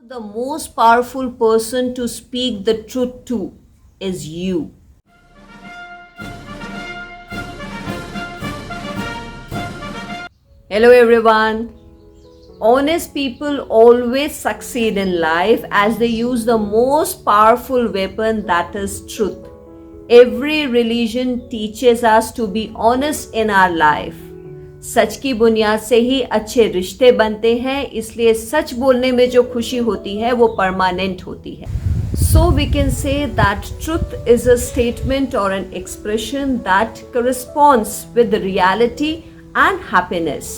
The most powerful person to speak the truth to is you. Hello everyone. Honest people always succeed in life as they use the most powerful weapon, that is truth. Every religion teaches us to be honest in our life. सच की बुनियाद से ही अच्छे रिश्ते बनते हैं, इसलिए सच बोलने में जो खुशी होती है वो परमानेंट होती है. So we can say that truth is a statement or an expression that corresponds with the reality and happiness.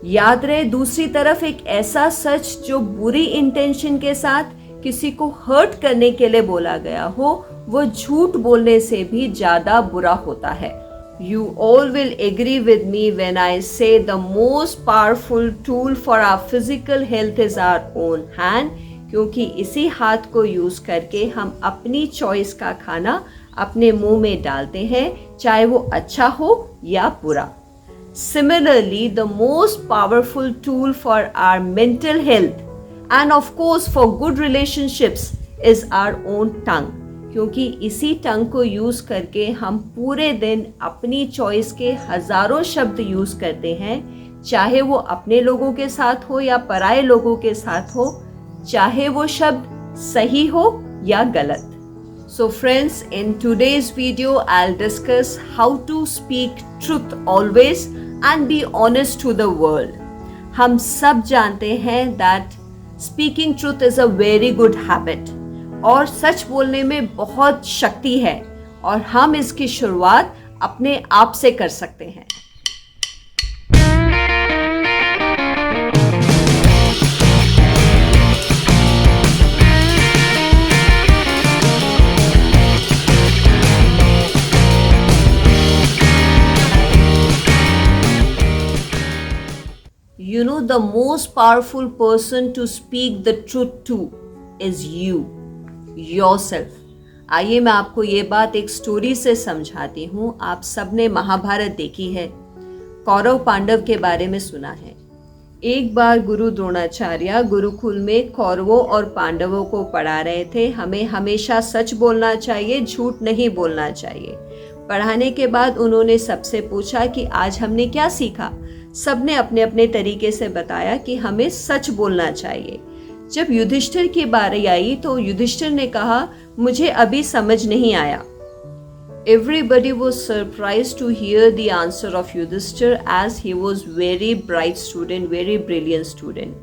याद रहे, दूसरी तरफ एक ऐसा सच जो बुरी इंटेंशन के साथ किसी को हर्ट करने के लिए बोला गया हो, वो झूठ बोलने से भी ज्यादा बुरा होता है. You all will agree with me when I say the most powerful tool for our physical health is our own hand, क्योंकि इसी हाथ को यूज करके हम अपनी चॉइस का खाना अपने मुंह में डालते हैं, चाहे वो अच्छा हो या बुरा. Similarly, the most powerful tool for our mental health and of course for good relationships is our own tongue. क्योंकि इसी टंग को यूज करके हम पूरे दिन अपनी चॉइस के हजारों शब्द यूज करते हैं, चाहे वो अपने लोगों के साथ हो या पराये लोगों के साथ हो, चाहे वो शब्द सही हो या गलत. So friends, in today's video I'll discuss how to speak truth always and be honest to the world. हम सब जानते हैं that speaking truth is a very good habit. और सच बोलने में बहुत शक्ति है और हम इसकी शुरुआत अपने आप से कर सकते हैं. You know, the most powerful person to speak the truth to is you. Yourself. आइए मैं आपको ये बात एक स्टोरी से समझाती हूँ. आप सबने महाभारत देखी है, कौरव पांडव के बारे में सुना है. एक बार गुरु द्रोणाचार्य गुरुकुल में कौरवों और पांडवों को पढ़ा रहे थे. हमें हमेशा सच बोलना चाहिए, झूठ नहीं बोलना चाहिए. पढ़ाने के बाद उन्होंने सबसे पूछा कि आज हमने क्या सीखा. सबने अपने अपने तरीके से बताया कि हमें सच बोलना चाहिए. जब युधिष्ठिर की बारी आई तो युधिष्ठिर ने कहा, मुझे अभी समझ नहीं आया. Everybody was surprised to hear the answer of Yudhishthir as he was very bright student, very brilliant student.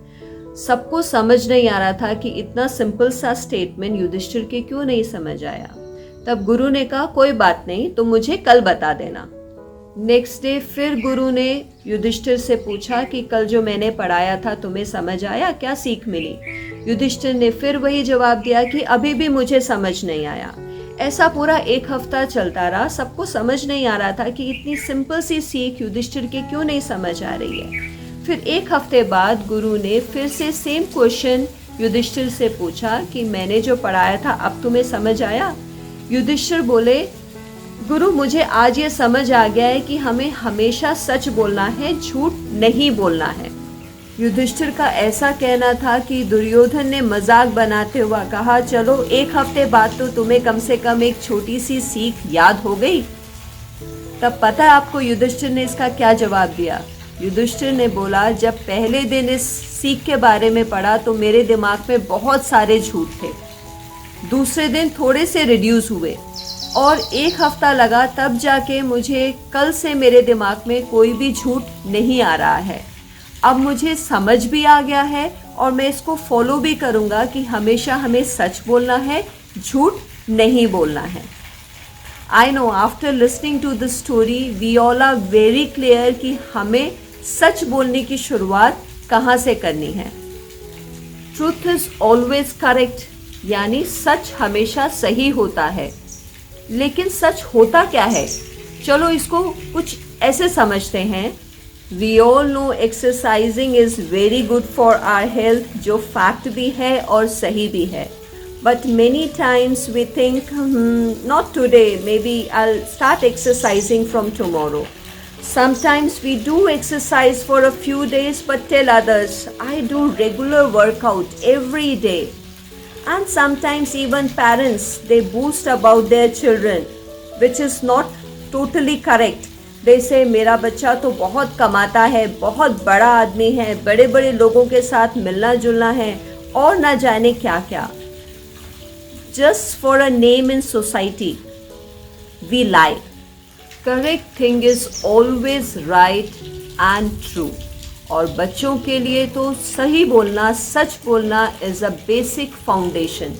सबको समझ नहीं आ रहा था कि इतना सिंपल सा स्टेटमेंट युधिष्ठिर के क्यों नहीं समझ आया. तब गुरु ने कहा, कोई बात नहीं, तुम मुझे कल बता देना. नेक्स्ट डे फिर गुरु ने युधिष्ठिर से पूछा कि कल जो मैंने पढ़ाया था तुम्हें समझ आया, क्या सीख मिली. युधिष्ठिर ने फिर वही जवाब दिया कि अभी भी मुझे समझ नहीं आया. ऐसा पूरा एक हफ्ता चलता रहा. सबको समझ नहीं आ रहा था कि इतनी सिंपल सी सीख युधिष्ठिर के क्यों नहीं समझ आ रही है. फिर एक हफ्ते बाद गुरु ने फिर से सेम क्वेश्चन युधिष्ठिर से पूछा कि मैंने जो पढ़ाया था अब तुम्हें समझ आया. युधिष्ठिर बोले, गुरु मुझे आज ये समझ आ गया है कि हमें हमेशा सच बोलना है, झूठ नहीं बोलना है. युधिष्ठिर का ऐसा कहना था कि दुर्योधन ने मजाक बनाते हुए कहा, चलो एक हफ्ते बाद तो तुम्हें कम से कम एक छोटी सी सीख याद हो गई. तब पता है आपको युधिष्ठिर ने इसका क्या जवाब दिया. युधिष्ठिर ने बोला, जब पहले दिन इस सीख के बारे में पढ़ा तो मेरे दिमाग में बहुत सारे झूठ थे. दूसरे दिन थोड़े से रिड्यूस हुए और एक हफ्ता लगा, तब जाके मुझे कल से मेरे दिमाग में कोई भी झूठ नहीं आ रहा है. अब मुझे समझ भी आ गया है और मैं इसको फॉलो भी करूँगा कि हमेशा हमें सच बोलना है, झूठ नहीं बोलना है. I know after listening to this story we all are very clear कि हमें सच बोलने की शुरुआत कहाँ से करनी है. ट्रूथ इज ऑलवेज करेक्ट, यानी सच हमेशा सही होता है. लेकिन सच होता क्या है, चलो इसको कुछ ऐसे समझते हैं. We all know exercising is very good for our health, जो फैक्ट भी है और सही भी है. But many times we think, not today, maybe I'll start exercising from tomorrow. Sometimes we do exercise for a few days but tell others, I do regular workout every day. And sometimes even parents, they boast about their children, which is not totally correct. They say मेरा बच्चा तो बहुत कमाता है, बहुत बड़ा आदमी है, बड़े बड़े लोगों के साथ मिलना जुलना है और ना जाने क्या क्या. Just for a name in society, we lie. Correct thing is always right and true. और बच्चों के लिए तो सही बोलना, सच बोलना इज अ बेसिक फाउंडेशन.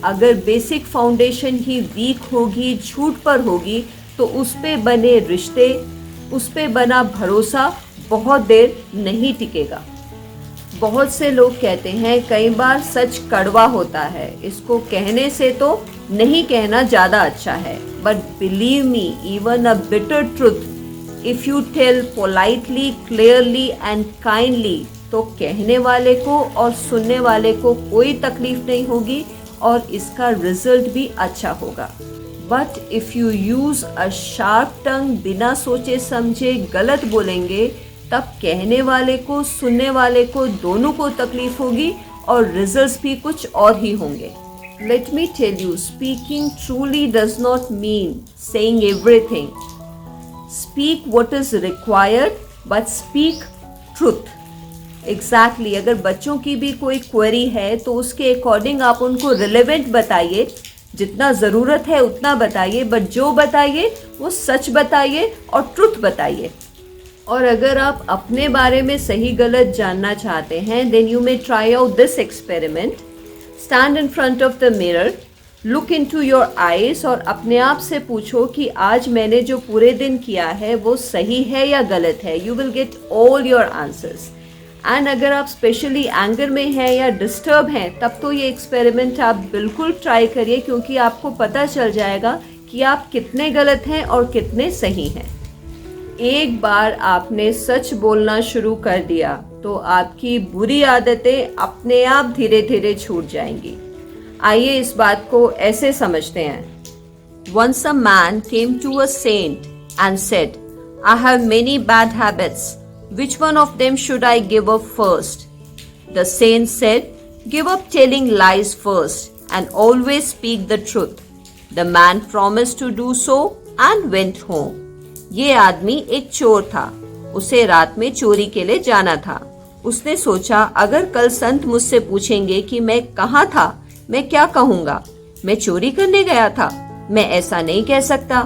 अगर बेसिक फाउंडेशन ही वीक होगी, झूठ पर होगी, तो उस पे बने रिश्ते, उस पे बना भरोसा बहुत देर नहीं टिकेगा. बहुत से लोग कहते हैं कई बार सच कड़वा होता है, इसको कहने से तो नहीं कहना ज़्यादा अच्छा है. But believe me, even a bitter truth if you tell politely, clearly and kindly, तो कहने वाले को और सुनने वाले को कोई तकलीफ नहीं होगी और इसका रिजल्ट भी अच्छा होगा. But if you use a sharp tongue, बिना सोचे समझे गलत बोलेंगे, तब कहने वाले को, सुनने वाले को, दोनों को तकलीफ होगी और रिजल्ट्स भी कुछ और ही होंगे. Let me tell you, speaking truly does not mean saying everything. Speak what is required but speak truth. Exactly. अगर बच्चों की भी कोई क्वेरी है तो उसके अकॉर्डिंग आप उनको रिलेवेंट बताइए, जितना ज़रूरत है उतना बताइए, बट जो बताइए वो सच बताइए और ट्रुथ बताइए. और अगर आप अपने बारे में सही गलत जानना चाहते हैं, then you may try out this experiment. Stand in front of the mirror, look into your eyes और अपने आप से पूछो कि आज मैंने जो पूरे दिन किया है वो सही है या गलत है. You will get all your answers. And अगर आप स्पेशली एंगर में हैं या डिस्टर्ब हैं, तब तो ये एक्सपेरिमेंट आप बिल्कुल ट्राई करिए, क्योंकि आपको पता चल जाएगा कि आप कितने गलत हैं और कितने सही हैं. एक बार आपने सच बोलना शुरू कर दिया तो आपकी बुरी आदतें अपने आप धीरे धीरे छूट जाएंगी. आइए इस बात को ऐसे समझते हैं. Once a man came to a saint and said, I have many bad habits. Which one of them should I give up first? The saint said, give up telling lies first and always speak the truth. The man promised to do so and went home. ये आदमी एक चोर था. उसे रात में चोरी के लिए जाना था. उसने सोचा, अगर कल संत मुझसे पूछेंगे कि मैं कहाँ था, मैं क्या कहूँगा? मैं चोरी करने गया था. मैं ऐसा नहीं कह सकता,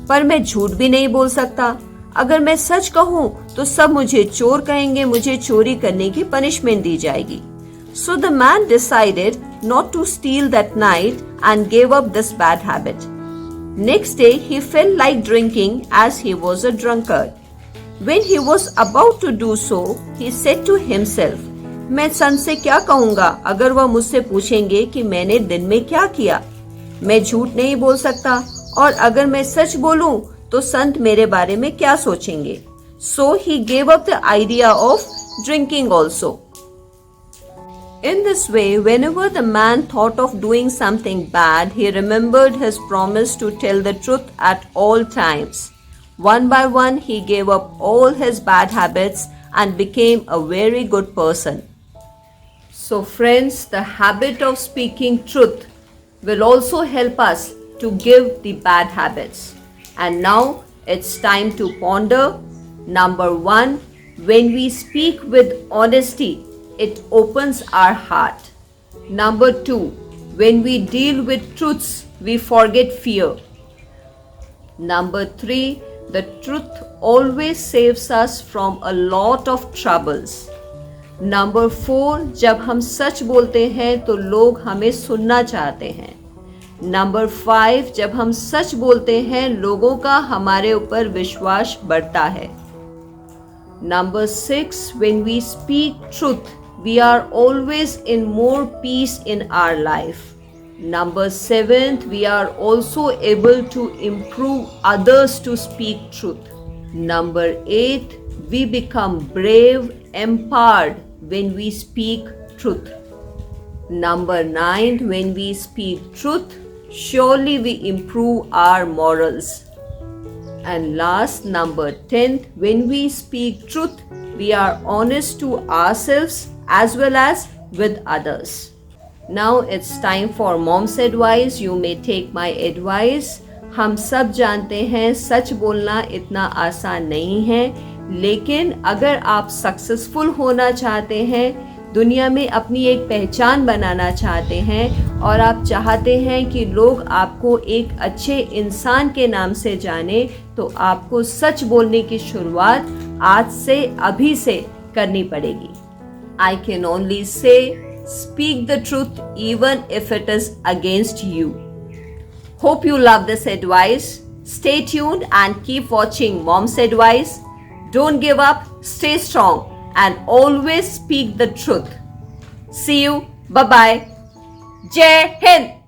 पर मैं झूठ भी नहीं बोल सकता. अगर मैं सच कहूँ तो सब मुझे चोर कहेंगे, मुझे चोरी करने की पनिशमेंट दी जाएगी. So the man decided not to steal that night and gave up this bad habit. Next day he felt like drinking as he was a drunkard. When he was about to do so, he said to himself, मैं संत से क्या कहूँगा अगर वह मुझसे पूछेंगे कि मैंने दिन में क्या किया? मैं झूठ नहीं बोल सकता, और अगर मैं सच बोलूं तो संत मेरे बारे में क्या सोचेंगे? So he gave up the idea of drinking also. In this way, whenever the man thought of doing something bad, he remembered his promise to tell the truth at all times. One by one, he gave up all his bad habits and became a very good person. So friends, the habit of speaking truth will also help us to give the bad habits. And now it's time to ponder. Number 1, when we speak with honesty, it opens our heart. Number 2, when we deal with truths, we forget fear. Number 3, the truth always saves us from a lot of troubles. Number 4, जब हम सच बोलते हैं तो लोग हमें सुनना चाहते हैं. Number 5, जब हम सच बोलते हैं लोगों का हमारे ऊपर विश्वास बढ़ता है. Number 6, when we speak truth, we are always in more peace in our life. Number 7, we are also able to improve others to speak truth. Number 8, we become brave, empowered when we speak truth. Number 9, when we speak truth, surely we improve our morals. And last, number 10th, when we speak truth, we are honest to ourselves as well as with others. Now it's time for mom's advice. You may take my advice. हम सब जानते हैं सच बोलना इतना आसान नहीं है, लेकिन अगर आप सक्सेसफुल होना चाहते हैं, दुनिया में अपनी एक पहचान बनाना चाहते हैं और आप चाहते हैं कि लोग आपको एक अच्छे इंसान के नाम से जाने, तो आपको सच बोलने की शुरुआत आज से अभी से करनी पड़ेगी. I can only say, speak the truth even if it is against you. Hope you love this advice. Stay tuned and keep watching Mom's Advice. Don't give up, stay strong and always speak the truth. See you. Bye-bye. Jai Hind.